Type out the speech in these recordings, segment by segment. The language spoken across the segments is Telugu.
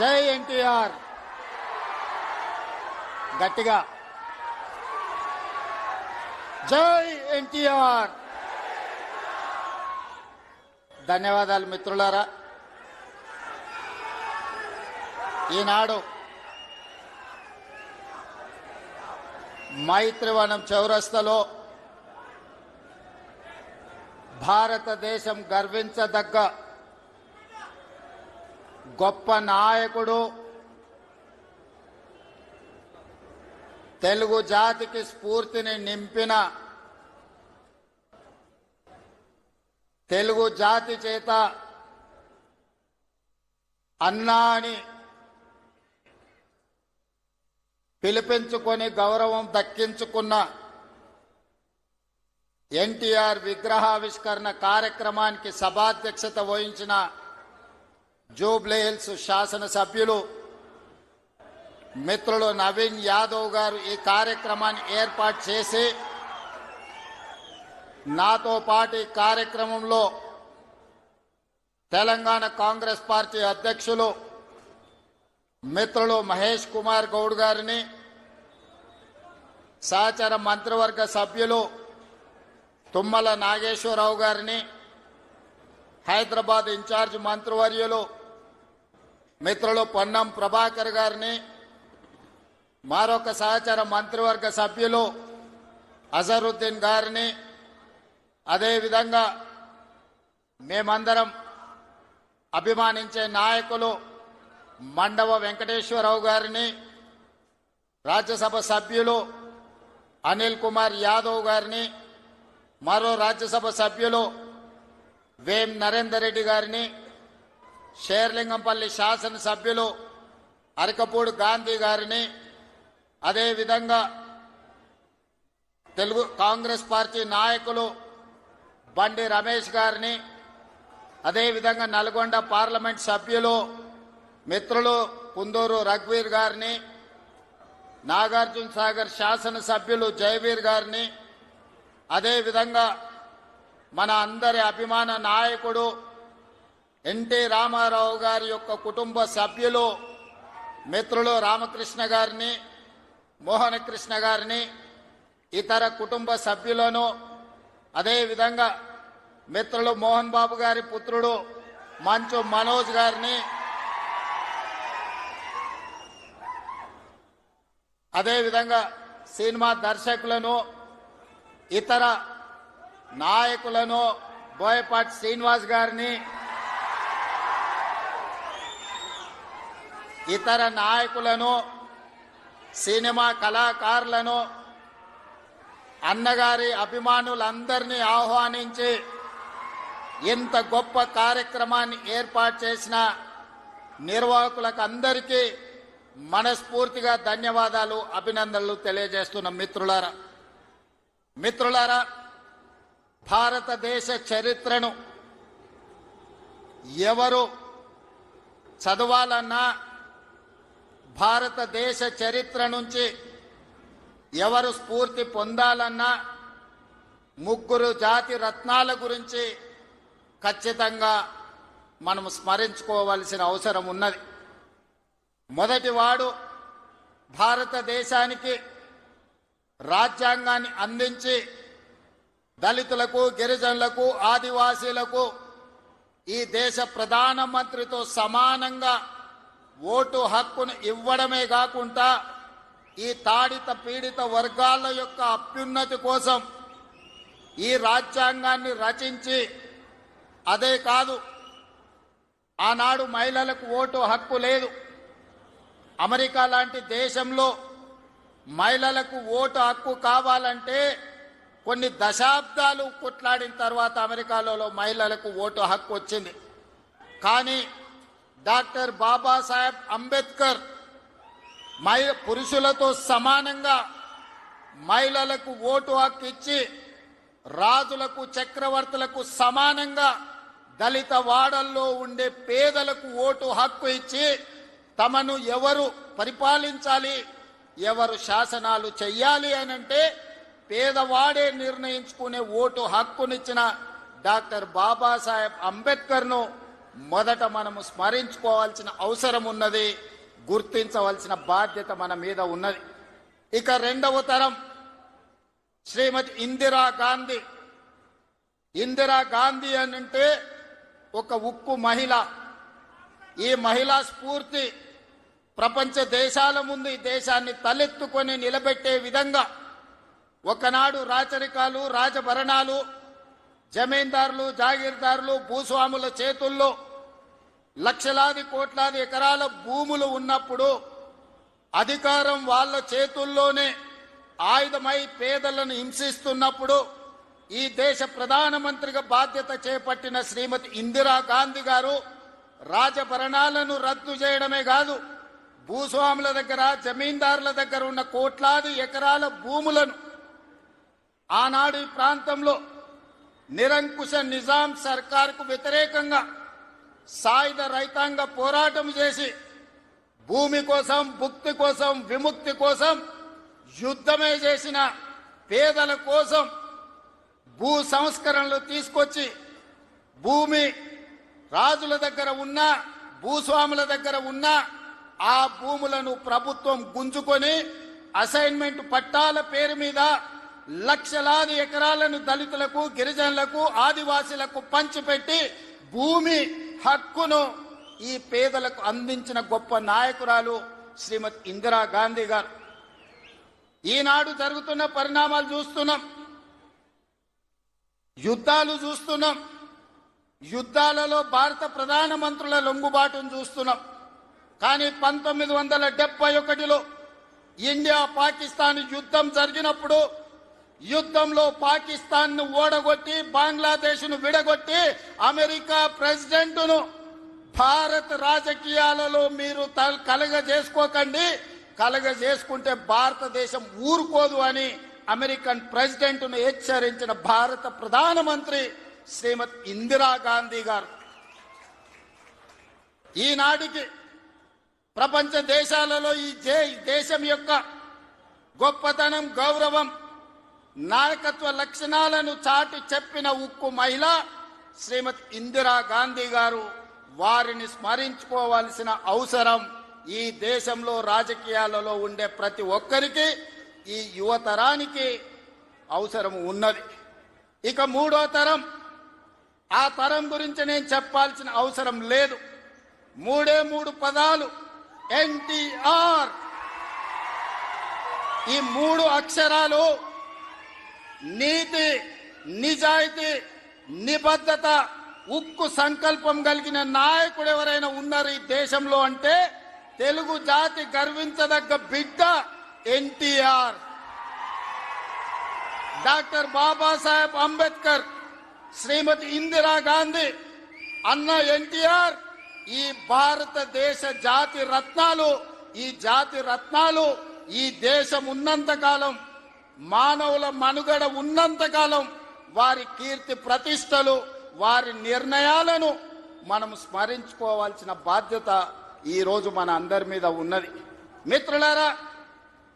జై ఎన్టీఆర్. గట్టిగా జై ఎన్టీఆర్. ధన్యవాదాలు మిత్రులారా. ఈనాడు మైత్రివనం చౌరస్తాలో భారతదేశం గర్వించదగ్గ గొప్ప నాయకుడు, తెలుగు జాతికి స్ఫూర్తిని నింపిన, తెలుగు జాతి చేత అన్నా అని పిలిపించుకొని గౌరవం దక్కించుకున్న ఎన్టీఆర్ విగ్రహావిష్కరణ కార్యక్రమానికి సభాధ్యక్షత వహించిన జూబ్లీహిల్స్ శాసనసభ్యులు మిత్రులు నవీన్ యాదవ్ గారు ఈ కార్యక్రమాన్ని ఏర్పాటు చేసి నాతో పాటు ఈ కార్యక్రమంలో తెలంగాణ కాంగ్రెస్ పార్టీ అధ్యక్షులు మిత్రులు మహేష్ కుమార్ గౌడ్ గారిని, సహచర మంత్రివర్గ సభ్యులు తుమ్మల నాగేశ్వరరావు గారిని, హైదరాబాద్ ఇన్ఛార్జ్ మంత్రివర్యులు మిత్రులు పొన్నం ప్రభాకర్ గారిని, మరొక సహచర మంత్రివర్గ సభ్యులు అజరుద్దీన్ గారిని, అదేవిధంగా మేమందరం అభిమానించే నాయకులు మండవ వెంకటేశ్వరరావు గారిని, రాజ్యసభ సభ్యులు అనిల్ కుమార్ యాదవ్ గారిని, మరో రాజ్యసభ సభ్యులు వేం నరేందర్ రెడ్డి గారిని, షేర్లింగంపల్లి శాసనసభ్యులు అరకపూడి గాంధీ గారిని, అదేవిధంగా తెలుగు కాంగ్రెస్ పార్టీ నాయకులు బండి రమేష్ గారిని, అదేవిధంగా నల్గొండ పార్లమెంట్ సభ్యులు మిత్రులు కుందూరు రఘువీర్ గారిని, నాగార్జున సాగర్ శాసనసభ్యులు జయవీర్ గారిని, అదేవిధంగా మన అందరి అభిమాన నాయకుడు ఎన్టీ రామారావు గారి యొక్క కుటుంబ సభ్యులు మిత్రులు రామకృష్ణ గారిని, మోహనకృష్ణ గారిని, ఇతర కుటుంబ సభ్యులను, అదేవిధంగా మిత్రులు మోహన్ బాబు గారి పుత్రుడు మంచు మనోజ్ గారిని, అదేవిధంగా సినిమా దర్శకులను, ఇతర నాయకులను, బోయపాటి శ్రీనివాస్ గారిని, ఇతర నాయకులను, సినిమా కళాకారులను, అన్నగారి అభిమానులందరినీ ఆహ్వానించి ఇంత గొప్ప కార్యక్రమాన్ని ఏర్పాటు చేసిన నిర్వాహకులకు అందరికీ మనస్ఫూర్తిగా ధన్యవాదాలు, అభినందనలు తెలియజేస్తున్న మిత్రులారా, భారతదేశ చరిత్రను ఎవరు చదవాలన్నా, భారతదేశ చరిత్ర నుంచి ఎవరు స్ఫూర్తి పొందాలన్నా ముగ్గురు జాతి రత్నాల గురించి ఖచ్చితంగా మనం స్మరించుకోవాల్సిన అవసరం ఉన్నది. మొదటివాడు భారతదేశానికి రాజ్యాంగాన్ని అందించి దళితులకు, గిరిజనులకు, ఆదివాసీలకు ఈ దేశ ప్రధానమంత్రితో సమానంగా ఓటు హక్కును ఇవ్వడమే కాకుండా ఈ తాడిత పీడిత వర్గాల యొక్క అభ్యున్నతి కోసం ఈ రాజ్యాంగాన్ని రచించి, అదే కాదు ఆనాడు మహిళలకు ఓటు హక్కు లేదు. అమెరికా లాంటి దేశంలో మహిళలకు ఓటు హక్కు కావాలంటే కొన్ని దశాబ్దాలు కొట్లాడిన తర్వాత అమెరికాలో మహిళలకు ఓటు హక్కు వచ్చింది. కానీ డాక్టర్ బాబాసాహెబ్ అంబేద్కర్ పురుషులతో సమానంగా మహిళలకు ఓటు హక్కు ఇచ్చి, రాజులకు, చక్రవర్తులకు సమానంగా దళిత వాడల్లో ఉండే పేదలకు ఓటు హక్కు ఇచ్చి, తమను ఎవరు పరిపాలించాలి, ఎవరు శాసనాలు చెయ్యాలి అనంటే పేదవాడే నిర్ణయించుకునే ఓటు హక్కునిచ్చిన డాక్టర్ బాబాసాహెబ్ అంబేద్కర్ను మొదట మనము స్మరించుకోవాల్సిన అవసరం ఉన్నది, గుర్తించవలసిన బాధ్యత మన మీద ఉన్నది. ఇక రెండవ తరం శ్రీమతి ఇందిరాగాంధీ. ఇందిరాగాంధీ అంటే ఒక ఉక్కు మహిళ. ఈ మహిళా స్ఫూర్తి ప్రపంచ దేశాల ముందు ఈ దేశాన్ని తలెత్తుకొని నిలబెట్టే విధంగా ఒకనాడు రాచరికాలు, రాజభరణాలు, జమీందారులు, జాగీర్దారులు, భూస్వాముల చేతుల్లో లక్షలాది కోట్లాది ఎకరాల భూములు ఉన్నప్పుడు అధికారం వాళ్ళ చేతుల్లోనే ఆయుధమై పేదలను హింసిస్తున్నప్పుడు ఈ దేశ ప్రధానమంత్రిగా బాధ్యత చేపట్టిన శ్రీమతి ఇందిరాగాంధీ గారు రాజభరణాలను రద్దు చేయడమే కాదు, భూస్వాముల దగ్గర, జమీందారుల దగ్గర ఉన్న కోట్లాది ఎకరాల భూములను ఆనాడు ఈ ప్రాంతంలో నిరంకుశ నిజాం సర్కార్కు వ్యతిరేకంగా సాయుధ రైతాంగ పోరాటం చేసి భూమి కోసం, భుక్తి కోసం, విముక్తి కోసం యుద్ధమే చేసిన పేదల కోసం భూ సంస్కరణలు తీసుకొచ్చి భూమి రాజుల దగ్గర ఉన్న, భూస్వాముల దగ్గర ఉన్న ఆ భూములను ప్రభుత్వం గుంజుకొని అసైన్మెంట్ పట్టాల పేరు మీద లక్షలాది ఎకరాలను దళితులకు, గిరిజనులకు, ఆదివాసీలకు పంచిపెట్టి భూమి హక్కును ఈ పేదలకు అందించిన గొప్ప నాయకురాలు శ్రీమతి ఇందిరాగాంధీ గారు. ఈనాడు జరుగుతున్న పరిణామాలు చూస్తున్నాం, యుద్ధాలు చూస్తున్నాం, యుద్ధాలలో భారత ప్రధానమంత్రుల లొంగుబాటును చూస్తున్నాం. కానీ 1971లో ఇండియా పాకిస్తాన్ యుద్ధం జరిగినప్పుడు యుద్ధంలో పాకిస్తాన్ను ఓడగొట్టి బంగ్లాదేశ్ను విడగొట్టి అమెరికా ప్రెసిడెంట్ను భారత్ రాజకీయాలలో మీరు కలగజేసుకోకండి, కలగజేసుకుంటే భారతదేశం ఊరుకోదు అని అమెరికన్ ప్రెసిడెంట్ను హెచ్చరించిన భారత ప్రధానమంత్రి శ్రీమతి ఇందిరాగాంధీ గారు. ఈనాటికి ప్రపంచ దేశాలలో ఈ దేశం యొక్క గొప్పతనం, గౌరవం, నాయకత్వ లక్షణాలను చాటి చెప్పిన ఉక్కు మహిళ శ్రీమతి ఇందిరాగాంధీ గారు. వారిని స్మరించుకోవాల్సిన అవసరం ఈ దేశంలో రాజకీయాలలో ఉండే ప్రతి ఒక్కరికి, ఈ యువతరానికి అవసరం ఉన్నది. ఇక మూడో తరం, ఆ తరం గురించి నేను చెప్పాల్సిన అవసరం లేదు. మూడు పదాలు, ఎన్టీఆర్. ఈ 3 అక్షరాలు నీతి, నిజాయితీ, నిబద్ధత, ఉక్కు సంకల్పం కలిగిన నాయకుడు ఎవరైనా ఉన్నారు ఈ దేశంలో అంటే తెలుగు జాతి గర్వించదగ్గ బిడ్డ ఎన్టీఆర్. డాక్టర్ బాబాసాహెబ్ అంబేద్కర్, శ్రీమతి ఇందిరాగాంధీ, అన్న ఎన్టీఆర్ ఈ భారతదేశ జాతి రత్నాలు. ఈ జాతి రత్నాలు ఈ దేశం ఉన్నంతకాలం, మానవుల మనుగడ ఉన్నంతకాలం వారి కీర్తి ప్రతిష్టలు, వారి నిర్ణయాలను మనం స్మరించుకోవాల్సిన బాధ్యత ఈరోజు మన అందరి మీద ఉన్నది. మిత్రులారా,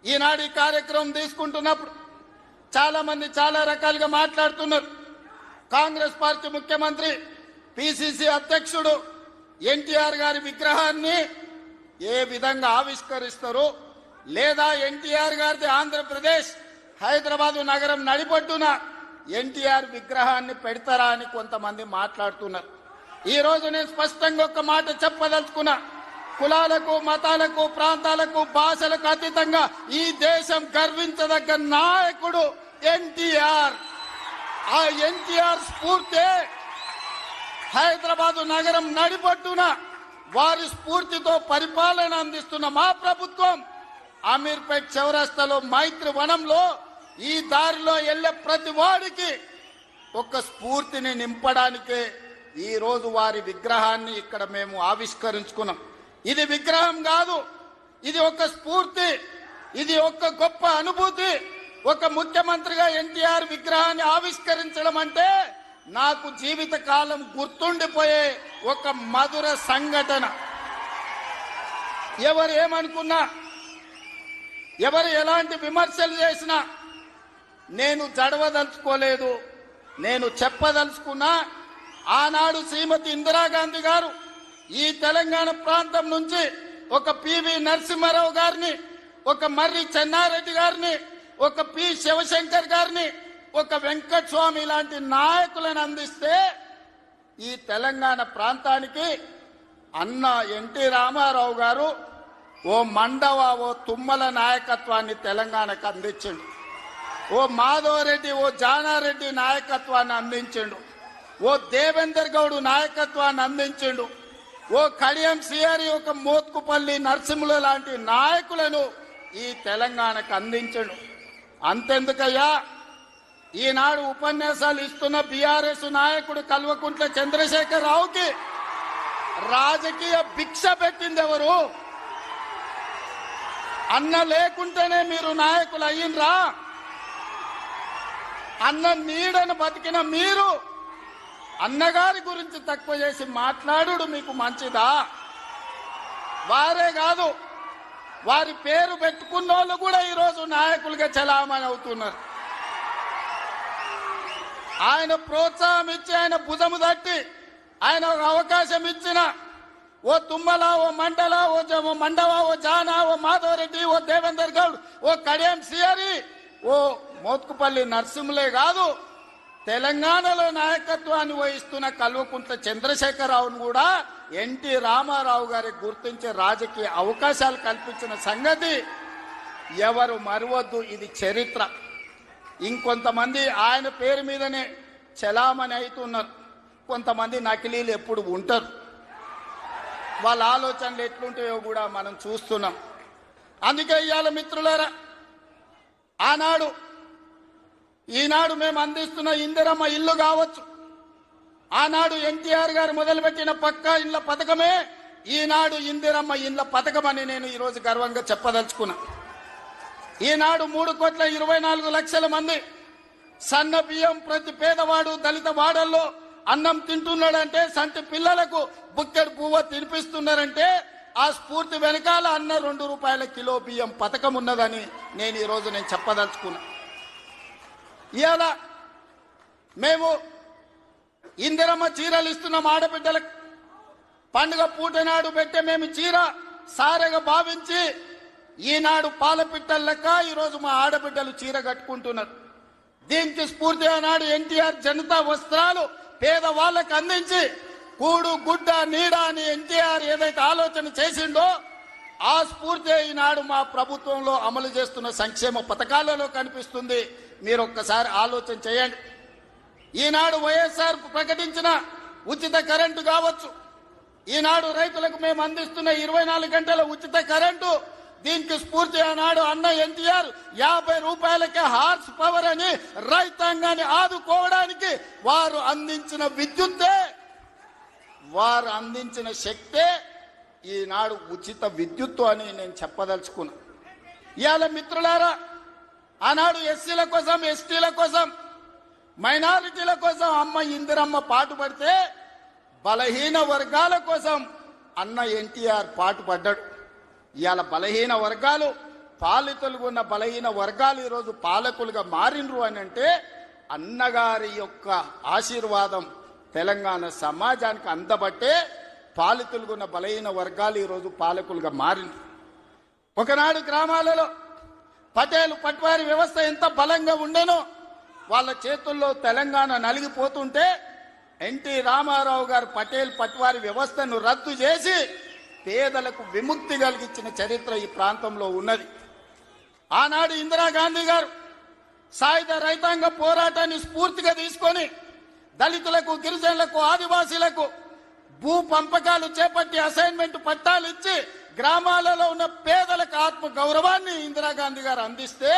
ఈనాడు ఈ కార్యక్రమం తీసుకుంటున్నప్పుడు చాలా మంది చాలా రకాలుగా మాట్లాడుతున్నారు. కాంగ్రెస్ పార్టీ ముఖ్యమంత్రి, పిసిసి అధ్యక్షుడు ఎన్టీఆర్ గారి విగ్రహాన్ని ఏ విధంగా ఆవిష్కరిస్తారు, లేదా ఎన్టీఆర్ గారిది ఆంధ్రప్రదేశ్ హైదరాబాదు నగరం నడిపొడ్డున ఎన్టీఆర్ విగ్రహాన్ని పెడతారా అని కొంతమంది మాట్లాడుతున్నారు. ఈ రోజు నేను స్పష్టంగా ఒక మాట చెప్పదలుచుకున్నా. కులాలకు, మతాలకు, ప్రాంతాలకు, భాషలకు అతీతంగా ఈ దేశం గర్వించదగ్గ నాయకుడు ఎన్టీఆర్. ఆ ఎన్టీఆర్ స్ఫూర్తి హైదరాబాదు నగరం నడిపొట్టున వారి స్ఫూర్తితో పరిపాలన అందిస్తున్న మా ప్రభుత్వం అమీర్పేట్ చౌరస్తాలో, మైత్రి వనంలో ఈ దారిలో వెళ్లే ప్రతి వాడికి ఒక స్ఫూర్తిని నింపడానికే ఈ రోజు వారి విగ్రహాన్ని ఇక్కడ మేము ఆవిష్కరించుకున్నాం. ఇది విగ్రహం కాదు, ఇది ఒక స్ఫూర్తి, ఇది ఒక గొప్ప అనుభూతి. ఒక ముఖ్యమంత్రిగా ఎన్టీఆర్ విగ్రహాన్ని ఆవిష్కరించడం అంటే నాకు జీవిత కాలం గుర్తుండిపోయే ఒక మధుర సంఘటన. ఎవరు ఏమనుకున్నా, ఎవరు ఎలాంటి విమర్శలు చేసినా నేను జడవదలుచుకోలేదు. నేను చెప్పదలుచుకున్నా ఆనాడు శ్రీమతి ఇందిరాగాంధీ గారు ఈ తెలంగాణ ప్రాంతం నుంచి ఒక పివి నరసింహారావు గారిని, ఒక మర్రి చెన్నారెడ్డి గారిని, ఒక పి శివశంకర్ గారిని, ఒక వెంకటస్వామి లాంటి నాయకులను అందిస్తే ఈ తెలంగాణ ప్రాంతానికి అన్న ఎన్టీ రామారావు గారు ఓ మండవ, ఓ తుమ్మల నాయకత్వాన్ని తెలంగాణకు అందించిండు. ఓ మాధవరెడ్డి, ఓ జానారెడ్డి నాయకత్వాన్ని అందించిండు. ఓ దేవేందర్ గౌడ్ నాయకత్వాన్ని అందించిండు. ఓ కడియం సిఆరి, ఒక మోత్కుపల్లి నరసింహుల లాంటి నాయకులను ఈ తెలంగాణకు అందించండు. అంతెందుకయ్యా, ఈనాడు ఉపన్యాసాలు ఇస్తున్న బీఆర్ఎస్ నాయకుడు కల్వకుంట్ల చంద్రశేఖర్ రావుకి రాజకీయ భిక్ష పెట్టింది ఎవరు? అన్న లేకుంటేనే మీరు నాయకులు అయ్యిండ్రా? అన్న నీడను బతికిన మీరు అన్నగారి గురించి తక్కువ చేసి మాట్లాడు మీకు మంచిదా? వారే కాదు, వారి పేరు పెట్టుకున్న వాళ్ళు కూడా ఈరోజు నాయకులుగా చలామణి అవుతున్నారు. ఆయన ప్రోత్సాహం ఇచ్చి, ఆయన భుజము తట్టి, ఆయన ఒక అవకాశం ఇచ్చిన ఓ తుమ్మల, ఓ మండల, ఓ మండవ, ఓ జానా, ఓ మాధవరెడ్డి, ఓ దేవేందర్ గౌడ్, ఓ కడియం సిఆరి, ఓ మోత్కుపల్లి నరసింహులే కాదు, తెలంగాణలో నాయకత్వాన్ని వహిస్తున్న కల్వకుంట్ల చంద్రశేఖరరావును కూడా ఎన్టీ రామారావు గారికి గుర్తించే రాజకీయ అవకాశాలు కల్పించిన సంగతి ఎవరు మరవద్దు. ఇది చరిత్ర. ఇంకొంతమంది ఆయన పేరు మీదనే చలామణి అవుతున్నారు. కొంతమంది నకిలీలు ఎప్పుడు ఉంటారు. వాళ్ళ ఆలోచనలు ఎట్లుంటాయో కూడా మనం చూస్తున్నాం. అందుకే ఇవాళ మిత్రులారా, ఆనాడు ఈనాడు మేము అందిస్తున్న ఇందిరమ్మ ఇల్లు కావచ్చు, ఆనాడు ఎన్టీఆర్ గారు మొదలుపెట్టిన పక్కా ఇళ్ల పథకమే ఈనాడు ఇందిరమ్మ ఇళ్ల పథకం అని నేను ఈరోజు గర్వంగా చెప్పదలుచుకున్నా. ఈనాడు 3,24,00,000 మంది సన్న బియ్యం ప్రతి పేదవాడు దళిత వాడల్లో అన్నం తింటున్నాడంటే, సంటి పిల్లలకు బుక్కెడు పువ్వు తినిపిస్తున్నారంటే ఆ స్ఫూర్తి వెనకాల అన్న 2 రూపాయల కిలో బియ్యం పథకం ఉన్నదని నేను ఈరోజు చెప్పదలుచుకున్నా. ఇవాళ మేము ఇందిరమ్మ చీరలు ఇస్తున్నాం ఆడబిడ్డలకు. పండుగ పూట నాడు పెట్టే మేము చీర సారెగా భావించి ఈనాడు పాలపిట్టల లెక్క ఈరోజు మా ఆడబిడ్డలు చీర కట్టుకుంటున్నారు. దీనికి స్ఫూర్తి ఆనాడు ఎన్టీఆర్ జనతా వస్త్రాలు పేదవాళ్ళకు అందించి కూడు గుడ్డ నీడ అని ఎన్టీఆర్ ఏదైతే ఆలోచన చేసిండో ఆ స్ఫూర్తి ఈనాడు మా ప్రభుత్వంలో అమలు చేస్తున్న సంక్షేమ పథకాలలో కనిపిస్తుంది. మీరు ఒక్కసారి ఆలోచన చేయండి. ఈనాడు వైఎస్ఆర్ ప్రకటించిన ఉచిత కరెంటు కావచ్చు, ఈనాడు రైతులకు మేము అందిస్తున్న 24 గంటల ఉచిత కరెంటు, దీనికి స్ఫూర్తి ఆనాడు అన్న ఎన్టీఆర్ 50 రూపాయలకే హార్స్ పవర్ అని రైతాంగాన్ని ఆదుకోవడానికి వారు అందించిన విద్యుత్తే, వారు అందించిన శక్తే ఈనాడు ఉచిత విద్యుత్తు అని నేను చెప్పదలుచుకున్నా. ఇవాళ మిత్రులారా, ఆనాడు ఎస్సీల కోసం, ఎస్టీల కోసం, మైనారిటీల కోసం అమ్మ ఇందిరమ్మ పాటుపడితే బలహీన వర్గాల కోసం అన్న ఎన్టీఆర్ పాటుపడ్డాడు. ఇవాళ బలహీన వర్గాలు, పాలితులుగా ఉన్న బలహీన వర్గాలు ఈరోజు పాలకులుగా మారినరు అని అంటే అన్నగారి యొక్క ఆశీర్వాదం తెలంగాణ సమాజానికి అందబట్టే పాలితులుగా ఉన్న బలహీన వర్గాలు ఈరోజు పాలకులుగా మారినరు. ఒకనాడు గ్రామాలలో పటేలు పట్వారి వ్యవస్థ ఎంత బలంగా ఉండేనో వాళ్ళ చేతుల్లో తెలంగాణ నలిగిపోతుంటే ఎన్టీ రామారావు గారు పటేల్ పట్వారి వ్యవస్థను రద్దు చేసి పేదలకు విముక్తి కలిగించిన చరిత్ర ఈ ప్రాంతంలో ఉన్నది. ఆనాడు ఇందిరాగాంధీ గారు సాయుధ రైతాంగ పోరాటాన్ని స్ఫూర్తిగా తీసుకొని దళితులకు, గిరిజనులకు, ఆదివాసీలకు భూ పంపకాలు చేపట్టి అసైన్మెంట్ పట్టాలు ఇచ్చి గ్రామాలలో ఉన్న పేదలకు ఆత్మ గౌరవాన్ని ఇందిరాగాంధీ గారు అందిస్తే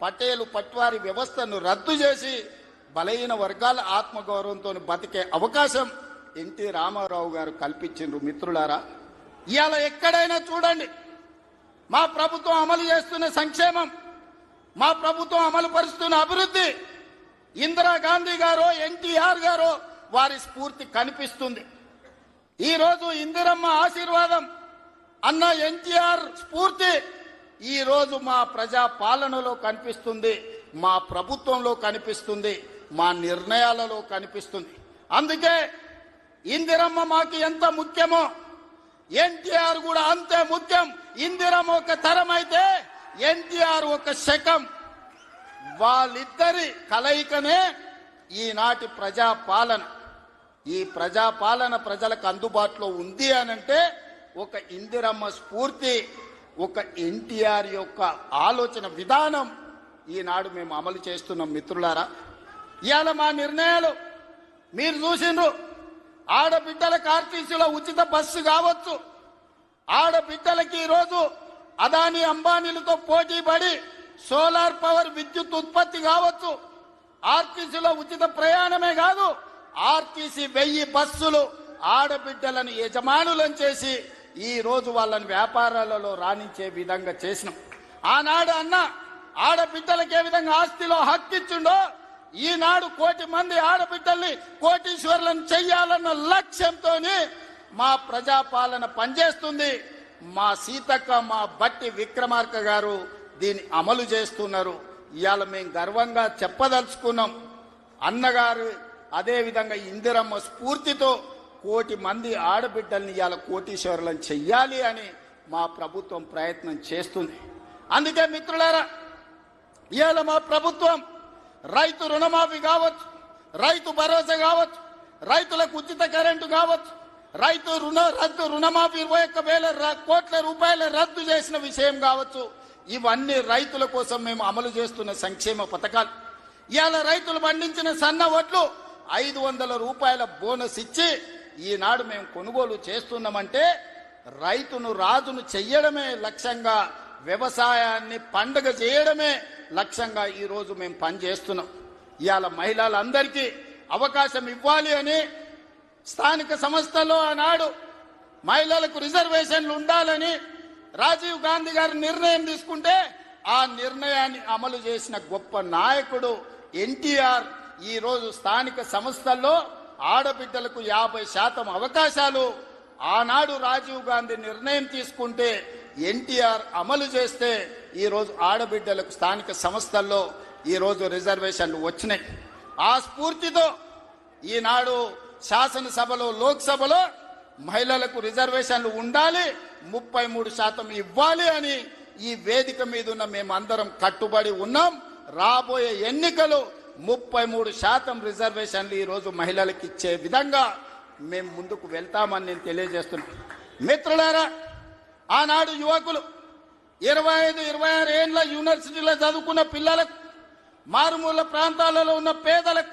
పటేలు పట్వారి వ్యవస్థను రద్దు చేసి బలహీన వర్గాల ఆత్మగౌరవంతో బతికే అవకాశం ఎన్టీ రామారావు గారు కల్పించిండ్రు. మిత్రులారా, ఇవాళ ఎక్కడైనా చూడండి మా ప్రభుత్వం అమలు చేస్తున్న సంక్షేమం, మా ప్రభుత్వం అమలు పరుస్తున్న అభివృద్ధి ఇందిరాగాంధీ గారో ఎన్టీఆర్ గారో వారి స్ఫూర్తి కనిపిస్తుంది. ఈరోజు ఇందిరమ్మ ఆశీర్వాదం, అన్న ఎన్టీఆర్ స్ఫూర్తి ఈరోజు మా ప్రజా పాలనలో కనిపిస్తుంది, మా ప్రభుత్వంలో కనిపిస్తుంది, మా నిర్ణయాలలో కనిపిస్తుంది. అందుకే ఇందిరమ్మ మాకు ఎంత ముఖ్యమో ఎన్టీఆర్ కూడా అంతే ముఖ్యం. ఇందిరమ్మ ఒక తరం అయితే ఎన్టీఆర్ ఒక శకం. వాళ్ళిద్దరి కలయికనే ఈనాటి ప్రజాపాలన. ఈ ప్రజాపాలన ప్రజలకు అందుబాటులో ఉంది అనంటే ఒక ఇందిరమ్మ స్ఫూర్తి, ఒక ఎన్టీఆర్ యొక్క ఆలోచన విధానం ఈనాడు మేము అమలు చేస్తున్నాం. మిత్రులారా, ఇవాళ మా నిర్ణయాలు మీరు చూసిండ్రు. ఆడబిడ్డలకు ఆర్టీసీలో ఉచిత బస్సు కావచ్చు, ఆడబిడ్డలకి ఈరోజు అదానీ అంబానీలతో పోటీ పడి సోలార్ పవర్ విద్యుత్ ఉత్పత్తి కావచ్చు, ఆర్టీసీలో ఉచిత ప్రయాణమే కాదు, ఆర్టీసీ 1000 బస్సులు ఆడబిడ్డలను యజమానులను చేసి ఈ రోజు వాళ్ళని వ్యాపారాలలో రాణించే విధంగా చేసినాం. ఆనాడు అన్న ఆడబిడ్డలకు ఏ విధంగా ఆస్తిలో హక్కిచ్చిండో ఈనాడు 1 కోటి మంది ఆడబిడ్డల్ని కోటీశ్వరులను చెయ్యాలన్న లక్ష్యంతో మా ప్రజాపాలన పనిచేస్తుంది. మా సీతక్క, మా బట్టి విక్రమార్క గారు దీన్ని అమలు చేస్తున్నారు. ఇవాళ మేము గర్వంగా చెప్పదలుచుకున్నాం. అన్నగారు అదేవిధంగా ఇందిరమ్మ స్ఫూర్తితో 1 కోటి మంది ఆడబిడ్డల్ని ఇవాళ కోటీశ్వరులను చెయ్యాలి అని మా ప్రభుత్వం ప్రయత్నం చేస్తుంది. అందుకే మిత్రులారా, ఇవాళ మా ప్రభుత్వం రైతు రుణమాఫీ కావచ్చు, రైతు భరోసా కావచ్చు, రైతులకు ఉచిత కరెంటు కావచ్చు, రైతు రుణమాఫీ 21,000 కోట్ల రూపాయల రద్దు చేసిన విషయం కావచ్చు, ఇవన్నీ రైతుల కోసం మేము అమలు చేస్తున్న సంక్షేమ పథకాలు. ఇవాళ రైతులు పండించిన సన్న వడ్లు 500 రూపాయల బోనస్ ఇచ్చి ఈనాడు మేము కొనుగోలు చేస్తున్నామంటే రైతును రాజును చెయ్యడమే లక్ష్యంగా, వ్యవసాయాన్ని పండగ చేయడమే లక్ష్యంగా ఈరోజు మేము పనిచేస్తున్నాం. ఇవాళ మహిళలందరికీ అవకాశం ఇవ్వాలి అని స్థానిక సంస్థల్లో ఆనాడు మహిళలకు రిజర్వేషన్లు ఉండాలని రాజీవ్ గాంధీ గారు నిర్ణయం తీసుకుంటే ఆ నిర్ణయాన్ని అమలు చేసిన గొప్ప నాయకుడు ఎన్టీఆర్. ఈ రోజు స్థానిక సంస్థల్లో ఆడబిడ్డలకు 50% అవకాశాలు ఆనాడు రాజీవ్ గాంధీ నిర్ణయం తీసుకుంటే ఎన్టీఆర్ అమలు చేస్తే ఈ రోజు ఆడబిడ్డలకు స్థానిక సంస్థల్లో ఈ రోజు రిజర్వేషన్లు వచ్చినాయి. ఆ స్ఫూర్తితో ఈనాడు శాసనసభలో, లోక్సభలో మహిళలకు రిజర్వేషన్లు ఉండాలి, 33% ఇవ్వాలి అని ఈ వేదిక మీద ఉన్న మేమందరం కట్టుబడి ఉన్నాం. రాబోయే ఎన్నికలు 33% రిజర్వేషన్లు ఈ రోజు మహిళలకు ఇచ్చే విధంగా మేము ముందుకు వెళ్తామని నేను తెలియజేస్తున్నాను. మిత్రులారా, ఆనాడు యువకులు 25-26 ఏళ్ల యూనివర్సిటీలో చదువుకున్న పిల్లలకు, మారుమూల ప్రాంతాలలో ఉన్న పేదలకు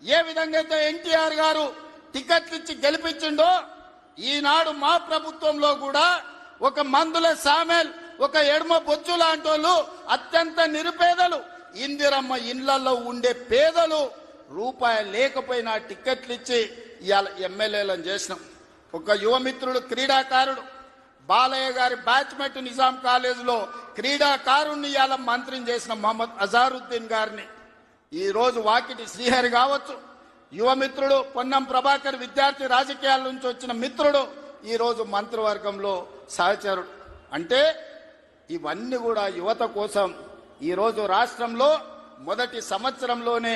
ఏ విధంగా అయితే ఎన్టీఆర్ గారు టికెట్లు ఇచ్చి గెలిపించిండో ఈనాడు మా ప్రభుత్వంలో కూడా ఒక మందుల సామెల్, ఒక ఎడమ బొచ్చు లాంటి వాళ్ళు అత్యంత నిరుపేదలు, ఇందిరమ్మ ఇళ్లలో ఉండే పేదలు రూపాయి లేకపోయినా టికెట్లు ఇచ్చి ఇవాళ ఎమ్మెల్యేలను చేసినాం. ఒక యువమిత్రుడు, క్రీడాకారుడు బాలయ్య గారి బ్యాచ్మెట్ నిజాం కాలేజీలో క్రీడాకారుణ్ణి ఇవాళ మంత్రిని చేసిన మహమ్మద్ అజారుద్దీన్ గారిని, ఈ రోజు వాకిటి శ్రీహరి కావచ్చు, యువమిత్రుడు పొన్నం ప్రభాకర్ విద్యార్థి రాజకీయాల నుంచి వచ్చిన మిత్రుడు ఈ రోజు మంత్రివర్గంలో సహచరుడు. అంటే ఇవన్నీ కూడా యువత కోసం. ఈరోజు రాష్ట్రంలో మొదటి సంవత్సరంలోనే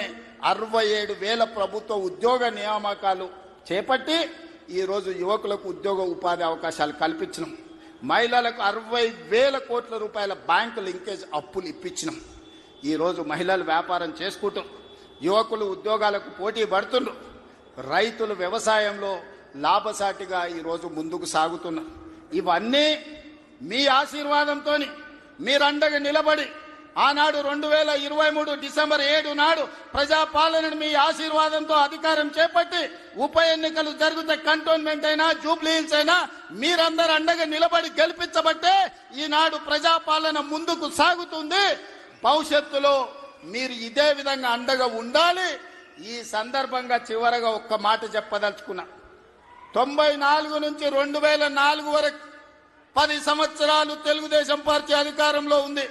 67,000 ప్రభుత్వ ఉద్యోగ నియామకాలు చేపట్టి ఈరోజు యువకులకు ఉద్యోగ ఉపాధి అవకాశాలు కల్పించినాం. మహిళలకు 60,000 కోట్ల రూపాయల బ్యాంకు లింకేజ్ అప్పులు ఇప్పించినాం. ఈరోజు మహిళలు వ్యాపారం చేసుకుంటూ, యువకులు ఉద్యోగాలకు పోటీ పడుతుండ్రు, రైతులు వ్యవసాయంలో లాభసాటిగా ఈరోజు ముందుకు సాగుతున్నారు. ఇవన్నీ మీ ఆశీర్వాదంతో మీరు అండగా నిలబడి ఆనాడు 2023 డిసెంబర్ 7 నాడు ప్రజాపాలనను మీ ఆశీర్వాదంతో అధికారం చేపట్టి ఉప ఎన్నికలు జరిగితే కంటోన్మెంట్ అయినా జూబ్లీ హిల్స్ అయినా మీరందరూ అండగా నిలబడి గెలిపించబట్టే ఈనాడు ప్రజాపాలన ముందుకు సాగుతుంది. భవిష్యత్తులో మీరు ఇదే విధంగా అండగా ఉండాలి. ఈ సందర్భంగా చివరగా ఒక్క మాట చెప్పదలుచుకున్నా. 94 నుంచి 2004 వరకు 10 సంవత్సరాలు తెలుగుదేశం పార్టీ అధికారంలో ఉంది.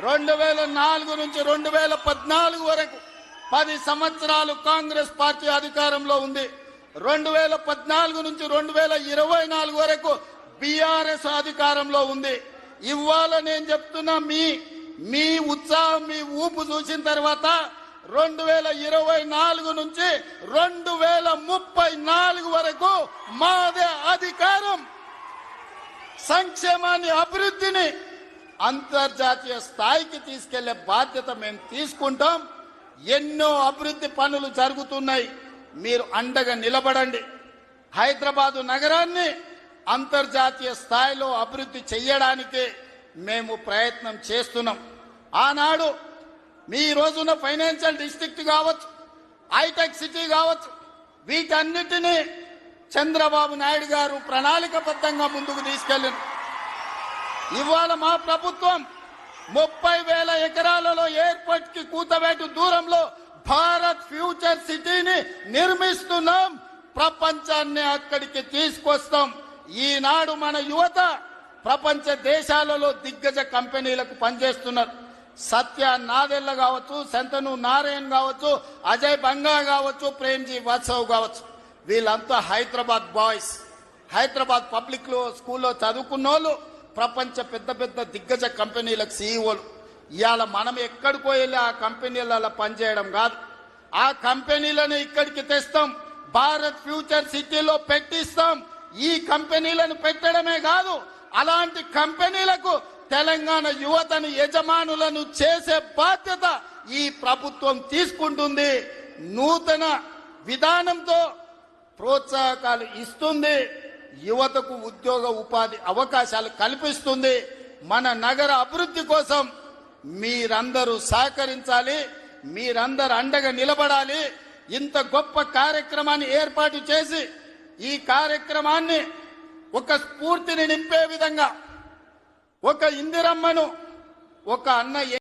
2004 నుంచి 2014 వరకు 10 సంవత్సరాలు కాంగ్రెస్ పార్టీ అధికారంలో ఉంది. 2014 నుంచి 2024 వరకు బీఆర్ఎస్ అధికారంలో ఉంది. ఇవాళ నేను చెప్తున్నా, మీ ఉత్సాహం, మీ ఊపు చూసిన తర్వాత 2024 నుంచి 2034 వరకు మాదే అధికారం. సంక్షేమాన్ని, అభివృద్ధిని అంతర్జాతీయ స్థాయికి తీసుకెళ్లే బాధ్యత మేము తీసుకుంటాం. ఎన్నో అభివృద్ధి పనులు జరుగుతున్నాయి, మీరు అండగా నిలబడండి. హైదరాబాదు నగరాన్ని అంతర్జాతీయ స్థాయిలో అభివృద్ధి చేయడానికి మేము ప్రయత్నం చేస్తున్నాం. ఆనాడు మీ రోజున ఫైనాన్షియల్ డిస్ట్రిక్ట్ కావచ్చు, హైటెక్ సిటీ కావచ్చు, వీటన్నిటినీ చంద్రబాబు నాయుడు గారు ప్రణాళికబద్ధంగా ముందుకు తీసుకెళ్ళింది. ఇవాళ మా ప్రభుత్వం 30,000 ఎకరాలలో ఎయిర్పోర్ట్ కి కూతవేటు దూరంలో భారత్ ఫ్యూచర్ సిటీని నిర్మిస్తున్నాం. ప్రపంచాన్ని అక్కడికి తీసుకొస్తాం. ఈనాడు మన యువత ప్రపంచ దేశాలలో దిగ్గజ కంపెనీలకు పనిచేస్తున్నారు. సత్య నాదెళ్ల కావచ్చు, శంతను నారాయణ్ కావచ్చు, అజయ్ బంగా కావచ్చు, ప్రేమ్జీ వాత్సవ్ కావచ్చు, వీళ్ళంతా హైదరాబాద్ బాయ్స్. హైదరాబాద్ పబ్లిక్ స్కూల్లో చదువుకున్న వాళ్ళు ప్రపంచ పెద్ద పెద్ద దిగ్గజ కంపెనీలకు సీఈఓలు. ఇవాళ మనం ఎక్కడికో వెళ్ళి ఆ కంపెనీలలో పనిచేయడం కాదు, ఆ కంపెనీలను ఇక్కడికి తెస్తాం, భారత్ ఫ్యూచర్ సిటీలో పెట్టిస్తాం. ఈ కంపెనీలను పెట్టడమే కాదు, అలాంటి కంపెనీలకు తెలంగాణ యువతను యజమానులను చేసే బాధ్యత ఈ ప్రభుత్వం తీసుకుంటుంది. నూతన విధానంతో ప్రోత్సాహకాలు ఇస్తుంది, యువతకు ఉద్యోగ ఉపాధి అవకాశాలు కల్పిస్తుంది. మన నగర అభివృద్ధి కోసం మీరందరూ సహకరించాలి, మీరందరూ అండగా నిలబడాలి. ఇంత గొప్ప కార్యక్రమాన్ని ఏర్పాటు చేసి ఈ కార్యక్రమాన్ని ఒక స్ఫూర్తిని నింపే విధంగా ఒక ఇందిరమ్మను, ఒక అన్న